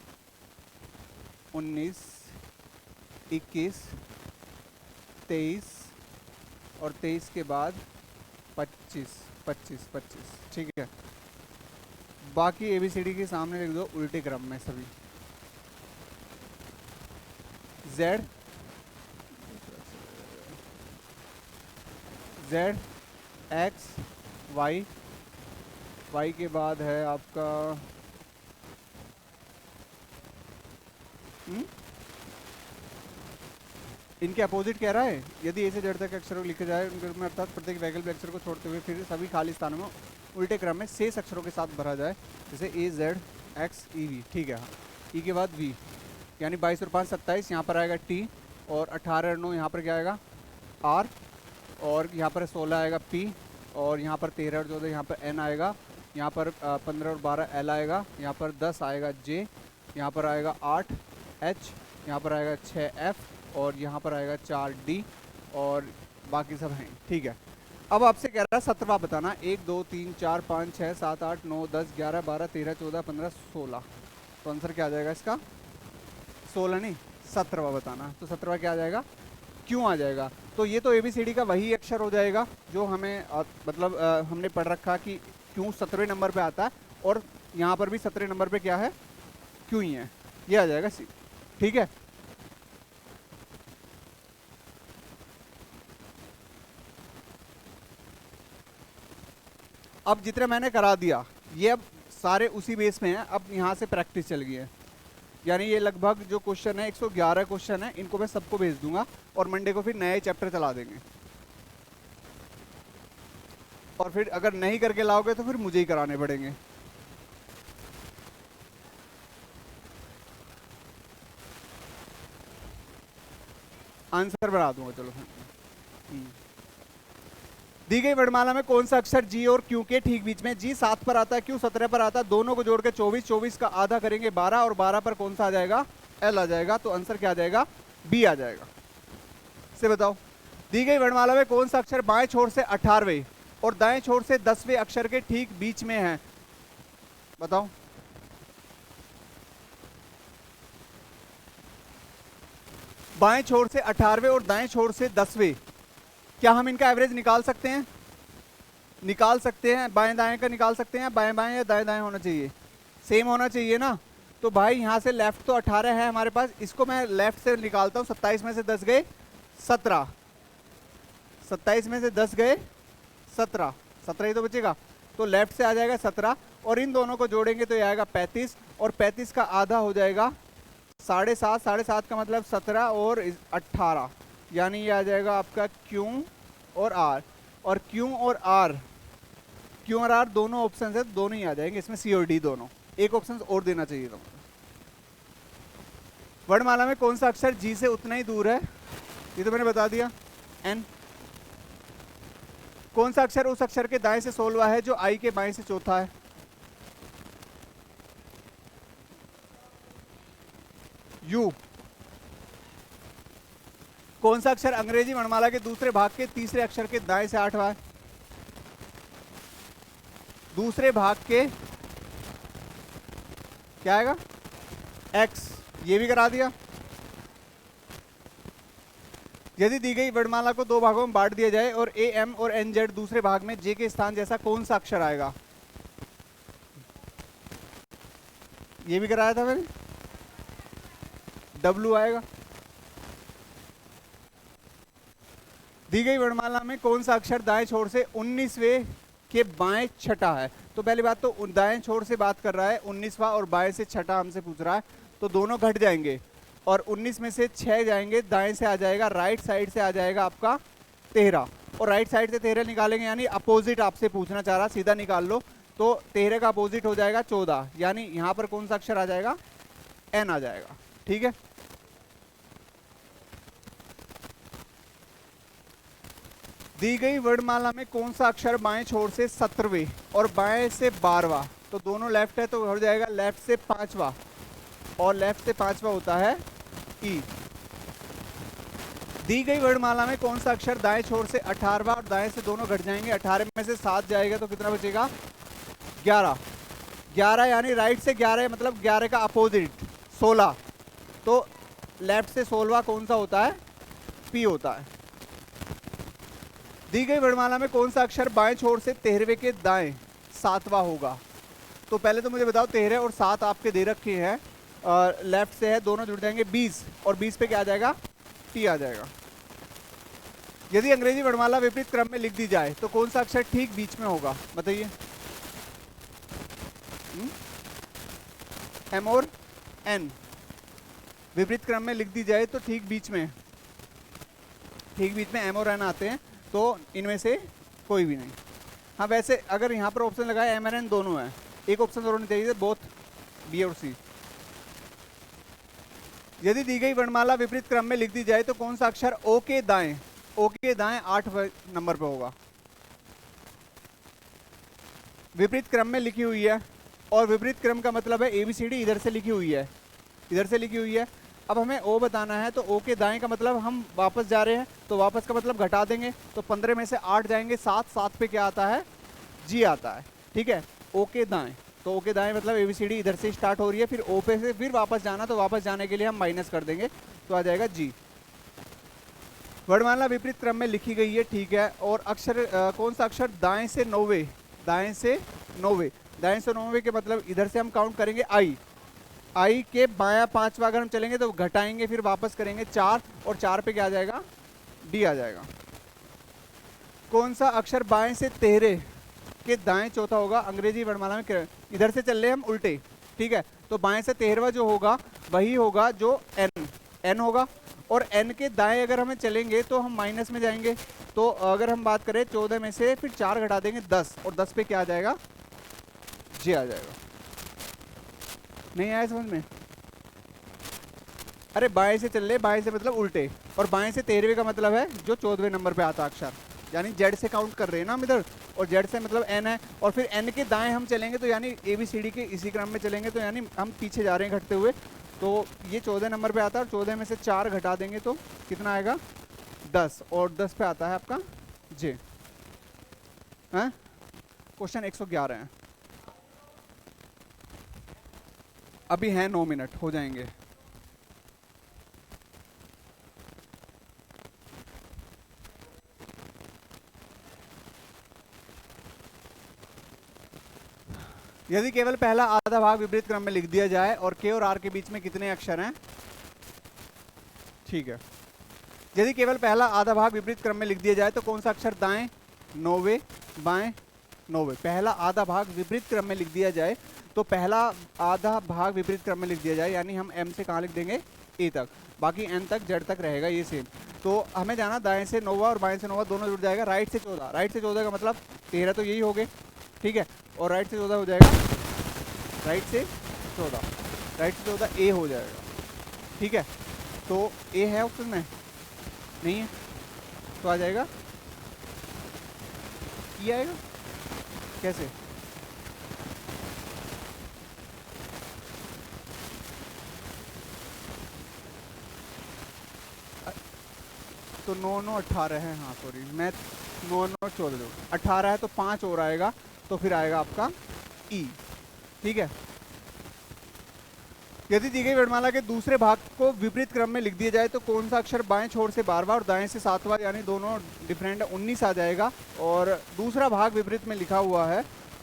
19 21 23 और 23 के बाद 25 25 25, ठीक है। बाकी ABCD के सामने लिख दो उल्टे क्रम में सभी। Z Z X Y, Y के बाद है आपका इनके अपोजिट कह रहा है, यदि ए से जेड तक अक्षरों लिखे जाए उनके रूप में, अर्थात प्रत्येक वैकल्पिक अक्षर को छोड़ते हुए फिर सभी खाली स्थानों में उल्टे क्रम में शेष अक्षरों के साथ भरा जाए, जैसे ए जेड एक्स ई वी, ठीक है। ई के बाद वी, यानी 22 और 5 27, यहाँ पर आएगा टी, और 18 और 9 यहाँ पर क्या आएगा आर, और यहाँ पर 16 आएगा पी, और यहाँ पर 13 और 14 यहाँ पर एन आएगा, यहाँ पर 15 और 12 एल आएगा, यहाँ पर 10 आएगा जे, यहाँ पर आएगा 8 एच, यहाँ पर आएगा 6 एफ, और यहाँ पर आएगा 4 डी, और बाकी सब हैं, ठीक है। अब आपसे कह रहा है 17वां बताना। 1 2 3 4 5 6 7 8 9 10 11 12 13 14 15 16, तो आंसर क्या आ जाएगा इसका? 16 नहीं, 17वां बताना। तो 17वां क्या आ जाएगा? क्यों आ जाएगा? तो ये तो ABCD का वही अक्षर हो जाएगा जो हमें मतलब हमने पढ़ रखा कि क्यों 17वें नंबर पे आता है, और यहाँ पर भी 17वें नंबर पे क्या है? क्यों ही है, ये आ जाएगा सी, ठीक है। अब जितने मैंने करा दिया ये अब सारे उसी बेस में हैं, अब यहाँ से प्रैक्टिस चल गई है, यानी ये लगभग जो क्वेश्चन है 111 क्वेश्चन है, इनको मैं सबको भेज दूंगा और मंडे को फिर नए चैप्टर चला देंगे। और फिर अगर नहीं करके लाओगे तो फिर मुझे ही कराने पड़ेंगे। आंसर बना दूंगा, चलो। दी गई वर्णमाला में कौन सा अक्षर जी और क्यू के ठीक बीच में, जी 7 पर आता है, क्यू 17 पर आता है, दोनों को जोड़ के 24, 24 का आधा करेंगे 12 और 12 पर कौन सा आ जाएगा, एल आ जाएगा। तो आंसर क्या आ जाएगा, बी आ जाएगा। से बताओ, दी गई वर्णमाला में कौन सा अक्षर बाएं छोर से 18वें और दाएं छोर से 10वें अक्षर के ठीक बीच में है, बताओ। बाएं छोर से 18वें और दाएं छोर से 10वें, क्या हम इनका एवरेज निकाल सकते हैं? निकाल सकते हैं। बाएं दाएं का निकाल सकते हैं, बाएं बाएं या दाएं दाएं होना चाहिए, सेम होना चाहिए ना। तो भाई यहाँ से लेफ्ट तो 18 है हमारे पास, इसको मैं लेफ्ट से निकालता हूँ। 27 में से 10 गए 17, 27 में से 10 गए 17, 17 ही तो बचेगा। तो लेफ्ट से आ जाएगा 17 और इन दोनों को जोड़ेंगे तो ये आएगा 35 और 35 का आधा हो जाएगा 7.5, 7.5 का मतलब 17 और 18, यानी ये आ जाएगा आपका क्यू और आर। और क्यू और आर दोनों ऑप्शन है, दोनों ही आ जाएंगे इसमें, सी और डी दोनों। एक ऑप्शन और देना चाहिए था। वर्णमाला में कौन सा अक्षर जी से उतना ही दूर है, ये तो मैंने बता दिया, एन। कौन सा अक्षर उस अक्षर के दाएं से 16वां है जो आई के बाएं से चौथा है, यू। कौन सा अक्षर अंग्रेजी वर्णमाला के दूसरे भाग के तीसरे अक्षर के दाएं से 8वां है, दूसरे भाग के क्या आएगा, एक्स। ये भी करा दिया। यदि दी गई वर्णमाला को दो भागों में बांट दिया जाए और ए एम और एन जेड दूसरे भाग में जे के स्थान जैसा कौन सा अक्षर आएगा, ये भी कराया था मैंने, डब्ल्यू आएगा। दी गई वर्णमाला में कौन सा अक्षर दाएं छोर से 19वें के बाएं छठा है। तो पहली बात तो दाएं छोर से बात कर रहा है, 19वां और बाएं से छठा हमसे पूछ रहा है, तो दोनों घट जाएंगे और 19 में से 6 जाएंगे, दाएं से आ जाएगा, राइट साइड से आ जाएगा आपका 13 और राइट साइड से 13 निकालेंगे, यानी अपोजिट आपसे पूछना चाह रहा, सीधा निकाल लो। तो 13 का अपोजिट हो जाएगा 14, यानी यहां पर कौन सा अक्षर आ जाएगा, एन आ जाएगा। ठीक है, दी गई वर्णमाला में कौन सा अक्षर बाएं छोर से 17वें और बाएं से 12वां, तो दोनों लेफ्ट है तो हो जाएगा लेफ्ट से 5वां और लेफ्ट से 5वां होता है ई। दी गई वर्णमाला में कौन सा अक्षर दाएं छोर से 18वां और दाएं से दोनों घट जाएंगे, 18 में से 7 जाएगा तो कितना बचेगा, 11, 11 यानी राइट से 11 मतलब 11 का अपोजिट 16, तो लेफ्ट से 16वां कौन सा होता है, पी होता है। दी गई वर्णमाला में कौन सा अक्षर बाएं छोर से 13वें के दाएं 7वां होगा, तो पहले तो मुझे बताओ 13 और 7 आपके दे रखे हैं और लेफ्ट से है, दोनों जुड़ जाएंगे 20 और 20 पे क्या आ जाएगा, टी आ जाएगा। यदि अंग्रेजी वर्णमाला विपरीत क्रम में लिख दी जाए तो कौन सा अक्षर ठीक बीच में होगा, बताइए। एम और एन विपरीत क्रम में लिख दी जाए तो ठीक बीच में एम और एन आते हैं, तो इनमें से कोई भी नहीं। हाँ वैसे अगर यहाँ पर ऑप्शन लगाए एम एन एन दोनों है, एक ऑप्शन जरूर नहीं चाहिए, बोथ बी और सी। यदि दी गई वर्णमाला विपरीत क्रम में लिख दी जाए तो कौन सा अक्षर ओ के दाएं 8 नंबर पे होगा, विपरीत क्रम में लिखी हुई है और विपरीत क्रम का मतलब है एबीसीडी इधर से लिखी हुई है, इधर से लिखी हुई है। अब हमें ओ बताना है तो ओ के दाएं का मतलब हम वापस जा रहे हैं, तो वापस का मतलब घटा देंगे, तो 15 में से 8 जाएंगे, 7 पे क्या आता है, जी आता है। ठीक है, ओ के दाएं, तो ओ के दाएं मतलब एबीसीडी इधर से स्टार्ट हो रही है, फिर ओ पे से फिर वापस जाना, तो वापस जाने के लिए हम माइनस कर देंगे, तो आ जाएगा जी। वर्णमाला विपरीत क्रम में लिखी गई है, ठीक है। और अक्षर कौन सा अक्षर दाएं से 9वें, दाएं से 9वें के मतलब इधर से हम काउंट करेंगे आई के बायां 5वां अगर हम चलेंगे तो घटाएंगे, फिर वापस करेंगे 4 और 4 पे क्या आ जाएगा, डी आ जाएगा। कौन सा अक्षर बाएं से 13 के दाएं चौथा होगा, अंग्रेजी वर्णमाला में इधर से चल रहे हम उल्टे, ठीक है, तो बाएं से 13वां जो होगा वही होगा जो एन होगा, और एन के दाएं अगर हमें चलेंगे तो हम माइनस में जाएंगे, तो अगर हम बात करें 14 में से फिर 4 घटा देंगे 10 और 10 पे क्या आ जाएगा, जे आ जाएगा। नहीं आया समझ में? अरे बाएं से चल ले, बाएं से मतलब उल्टे, और बाएं से 13वें का मतलब है जो 14वें नंबर पे आता अक्षर, यानी जेड से काउंट कर रहे हैं ना हम इधर, और जेड से मतलब एन है, और फिर एन के दाएं हम चलेंगे तो यानी ए बी सी डी के इसी क्रम में चलेंगे, तो यानी हम पीछे जा रहे हैं घटते हुए। तो ये 14 नंबर पे आता है, और 14 में से 4 घटा देंगे तो कितना आएगा 10, और 10 पे आता है आपका जे। हाँ, क्वेश्चन 111 है। अभी है 9 मिनट, हो जाएंगे। यदि केवल पहला आधा भाग विपरीत क्रम में लिख दिया जाए और के और आर के बीच में कितने अक्षर हैं? ठीक है, यदि केवल पहला आधा भाग विपरीत क्रम में लिख दिया जाए तो कौन सा अक्षर दाएं 9वें, बाएं 9वें? पहला आधा भाग विपरीत क्रम में लिख दिया जाए तो पहला आधा भाग विपरीत क्रम में लिख दिया जाए, यानी हम एम से कहाँ लिख देंगे? ए तक, बाकी एन तक जेड तक रहेगा ये सेम। तो हमें जाना दाएं से 9वां और बाएं से 9वां दोनों जुड़ जाएगा, राइट से 14, राइट से 14 का मतलब 13 तो यही हो गए, ठीक है, और राइट से 14 हो जाएगा, राइट से 14, राइट से 14 ए हो जाएगा, ठीक है। तो ए है ऑप्शन में, नहीं है तो आ जाएगा ई आएगा। कैसे? तो 9 9 18 है, हाँ सॉरी मैं 9 9 14 18 है, तो 5 और आएगा, तो फिर आएगा आपका ई, ठीक है। यदि दी गई वर्णमाला के दूसरे भाग को विपरीत क्रम में लिख दिया जाए तो कौन सा अक्षर बाएं छोर से 12वां और दाएं से 7वां, यानी दोनों डिफरेंट 19 आ जाएगा। और दूसरा भाग विपरीत में लिखा हुआ है,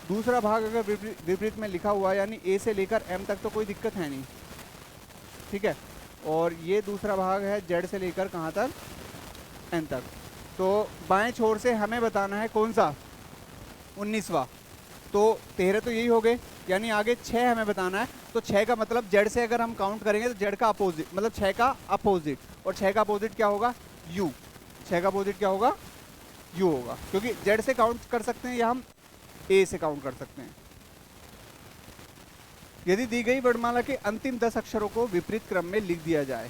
दूसरा भाग अगर विपरीत में लिखा हुआ है यानी ए से लेकर एम तक तो कोई दिक्कत है नहीं, ठीक है। और ये दूसरा भाग है जेड से लेकर कहाँ तक? एन तक। तो बाएं छोर से हमें बताना है कौन सा? 19वां। तो 13 तो यही हो गए, यानी आगे 6 हमें बताना है। तो 6 का मतलब जेड से अगर हम काउंट करेंगे तो जेड का अपोजिट, मतलब 6 का अपोजिट, और 6 का अपोजिट क्या होगा? यू। 6 का अपोजिट क्या होगा? यू होगा, क्योंकि जेड से काउंट कर सकते हैं या हम ए से काउंट कर सकते हैं। यदि दी गई वर्णमाला के अंतिम 10 अक्षरों को विपरीत क्रम में लिख दिया जाए,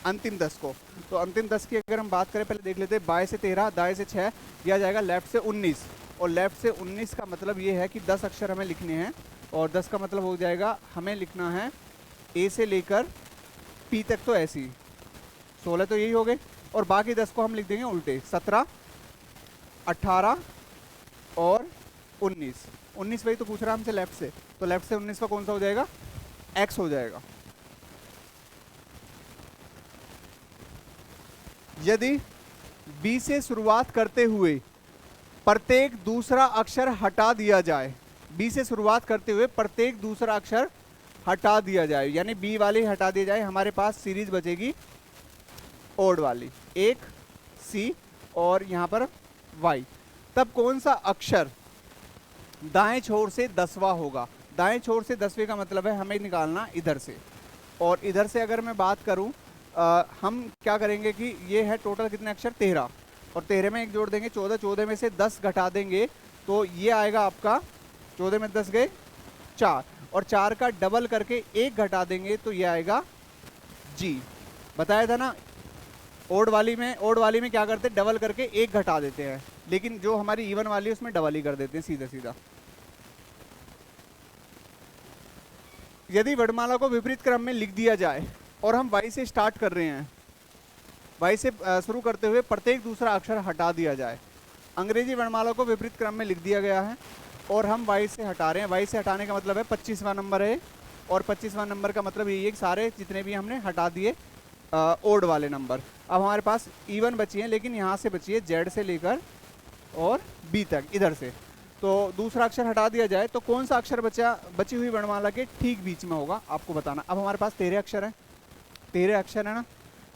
अंतिम 10 को, तो अंतिम 10 की अगर हम बात करें, पहले देख लेते हैं। बाएं से 13, दाएं से 6, यह जाएगा लेफ्ट से 19, और लेफ्ट से 19 का मतलब ये है कि 10 अक्षर हमें लिखने हैं, और 10 का मतलब हो जाएगा हमें लिखना है ए से लेकर पी तक, तो ऐसी 16 तो यही हो गए, और बाकी 10 को हम लिख देंगे उल्टे, 17, 18 और 19। 19 वही तो पूछ रहा हमसे लेफ्ट से, तो लेफ्ट से 19 का कौन सा हो जाएगा? एक्स हो जाएगा। यदि बी से शुरुआत करते हुए प्रत्येक दूसरा अक्षर हटा दिया जाए, बी से शुरुआत करते हुए प्रत्येक दूसरा अक्षर हटा दिया जाए, यानी बी वाली हटा दी जाए, हमारे पास सीरीज बचेगी ओड वाली, एक सी और यहाँ पर वाई। तब कौन सा अक्षर दाएं छोर से 10वां होगा? दाएं छोर से 10वें का मतलब है हमें निकालना इधर से, और इधर से अगर मैं बात करूं, हम क्या करेंगे कि ये है टोटल कितने अक्षर? 13, और 13 में एक जोड़ देंगे 14, 14 में से 10 घटा देंगे तो ये आएगा आपका, 14 में 10 गए 4, और 4 का डबल करके 1 घटा देंगे तो ये आएगा जी। बताया था ना, ओड वाली में क्या करते हैं? डबल करके 1 घटा देते हैं, लेकिन जो हमारी इवन वाली है उसमें डबल ही कर देते हैं सीधा सीधा। यदि वर्णमाला को विपरीत क्रम में लिख दिया जाए और हम वाई से स्टार्ट कर रहे हैं, वाई से शुरू करते हुए प्रत्येक दूसरा अक्षर हटा दिया जाए, अंग्रेजी वर्णमाला को विपरीत क्रम में लिख दिया गया है और हम वाई से हटा रहे हैं। वाई से हटाने का मतलब है 25वां नंबर है, और 25वां नंबर का मतलब यही है कि सारे जितने भी हमने हटा दिए ओड वाले नंबर। अब हमारे पास इवन बची हैं, लेकिन यहाँ से बची है जेड से लेकर और बी तक, इधर से। तो दूसरा अक्षर हटा दिया जाए तो कौन सा अक्षर बची हुई वर्णमाला के ठीक बीच में होगा, आपको बताना। अब हमारे पास 13 अक्षर हैं, 13 अक्षर है ना,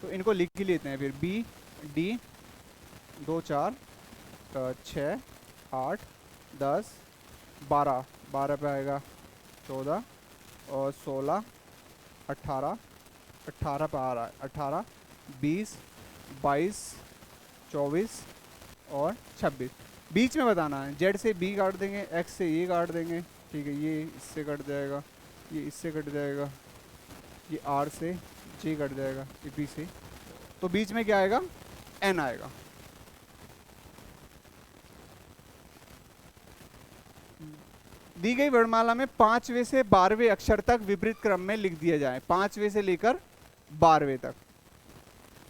तो इनको लिख ही लेते हैं फिर। बी डी 2 4 6 8 10 12, 12 पे आएगा 14 और 16 18, 18 पे आ रहा है 18 20 22 24 और 26। बीच में बताना है, जेड से बी काट देंगे, एक्स से ये काट देंगे, ठीक है, ये इससे कट जाएगा, ये इससे कट जाएगा, ये आर से जे कट जाएगा ये बी से, तो बीच में क्या आएगा, एन आएगा। दी गई वर्णमाला में 5वें से 12वें अक्षर तक विपरीत क्रम में लिख दिया जाए, 5वें से लेकर 12वें तक,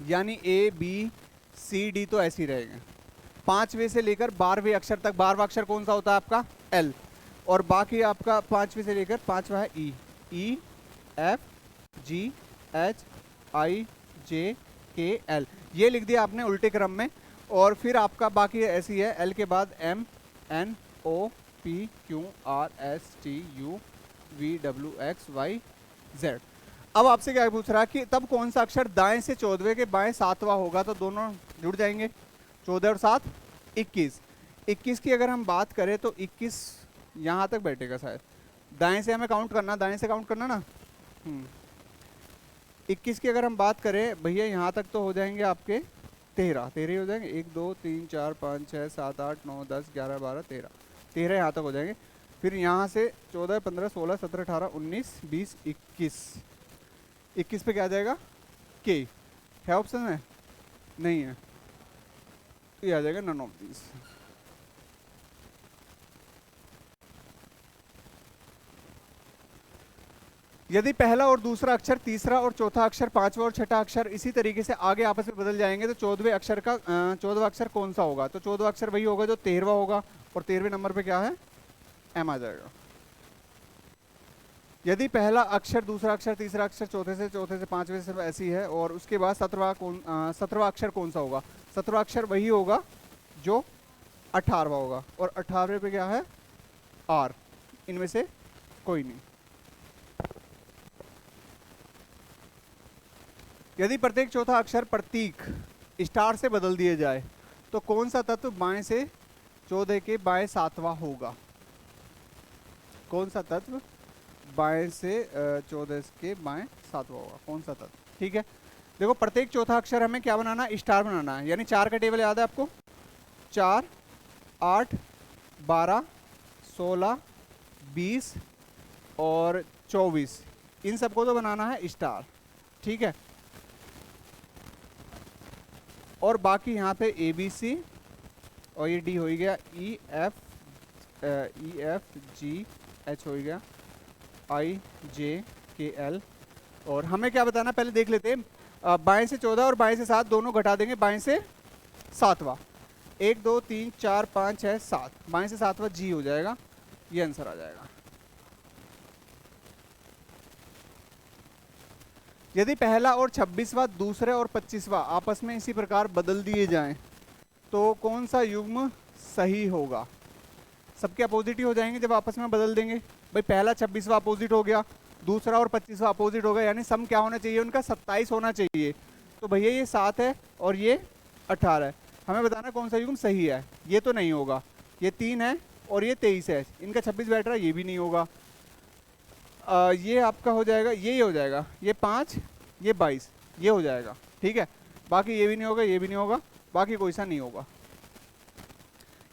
यानी ए बी सी डी तो ऐसे ही रहेंगे। 5वें से लेकर 12वें अक्षर तक, 12वां अक्षर कौन सा होता है आपका, एल, और बाकी आपका 5वें से लेकर 5वां है ई, ई F G H I J K L, ये लिख दिया आपने उल्टे क्रम में। और फिर आपका बाकी ऐसी है, एल के बाद M N O P Q R S T U V W X Y Z. अब आपसे क्या पूछ रहा है कि तब कौन सा अक्षर दाएं से 14वें के बाएं 7वां होगा, तो दोनों जुड़ जाएंगे, 14 और 7 21। 21 की अगर हम बात करें तो 21 यहाँ तक बैठेगा शायद, दाएं से हमें काउंट करना, दाएं से काउंट करना ना। 21 की अगर हम बात करें भैया यहाँ तक तो हो जाएंगे आपके 13 ही हो जाएंगे, 1 2 3 4 5 6 7 8 9 10 11 12 13 यहाँ तक हो जाएंगे। फिर यहाँ से 14 15 16 17 18 19 20 21 पे क्या आ जाएगा, के है ऑप्शन में, नहीं है, ये आ जाएगा नन ऑफ दीज। यदि पहला और दूसरा अक्षर, तीसरा और चौथा अक्षर, पांचवा और छठा अक्षर इसी तरीके से आगे आपस में बदल जाएंगे, तो 14वें अक्षर का 14वां अक्षर कौन सा होगा, तो 14वां अक्षर वही होगा जो 13वां होगा, और 13वें नंबर पे क्या है, एम आ जाएगा। यदि पहला अक्षर, दूसरा अक्षर, तीसरा अक्षर चौथे से पांचवें से ऐसी है, और उसके बाद 17वां अक्षर कौन सा होगा, 17वां अक्षर वही होगा जो 18वां होगा, और 18वें पे क्या है, आर, इनमें से कोई नहीं। यदि प्रत्येक चौथा अक्षर प्रतीक स्टार से बदल दिए जाए, तो कौन सा तत्व बाएं से 14 के बाएं 7वां होगा, कौन सा तत्व बाएं से 14 के बाएं 7वां होगा, कौन सा तत्व। ठीक है, देखो प्रत्येक चौथा अक्षर हमें क्या बनाना है, स्टार बनाना है, यानी 4 का टेबल याद है आपको, 4 8 12 16 20 और 24, इन सबको तो बनाना है स्टार। ठीक है, और बाकी यहाँ पे ए बी सी, और ये डी हो गया, ई एफ जी एच हो गया, आई जे के एल, और हमें क्या बताना पहले देख लेते हैं। बाएं से 14 और बाएं से 7 दोनों घटा देंगे, बाएं से 7वां, 1 2 3 4 5 6 7, बाएं से 7वां जी हो जाएगा, ये आंसर आ जाएगा। यदि पहला और 26वां, दूसरे और 25वां आपस में इसी प्रकार बदल दिए जाएं, तो कौन सा युग्म सही होगा, सबके अपोजिट ही हो जाएंगे जब आपस में बदल देंगे। भाई पहला 26वां अपोजिट हो गया, दूसरा और 25वां अपोजिट हो गया, यानी सम क्या होना चाहिए उनका, 27 होना चाहिए। तो भैया ये 7 है और ये 18 है, हमें बताना कौन सा युग्म सही है। ये तो नहीं होगा, ये 3 है और ये 23 है, इनका 26 बैठ रहा है, ये भी नहीं होगा। ये आपका हो जाएगा, ये हो जाएगा, ये 5 ये 22, ये हो जाएगा। ठीक है, बाकी ये भी नहीं होगा, ये भी नहीं होगा, बाकी कोई सा नहीं होगा।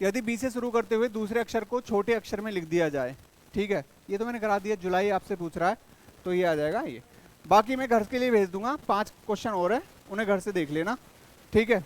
यदि बी से शुरू करते हुए दूसरे अक्षर को छोटे अक्षर में लिख दिया जाए, ठीक है, ये तो मैंने करा दिया, जुलाई आपसे पूछ रहा है, तो ये आ जाएगा ये। बाकी मैं घर के लिए भेज दूंगा, 5 क्वेश्चन और है, उन्हें घर से देख लेना। ठीक है।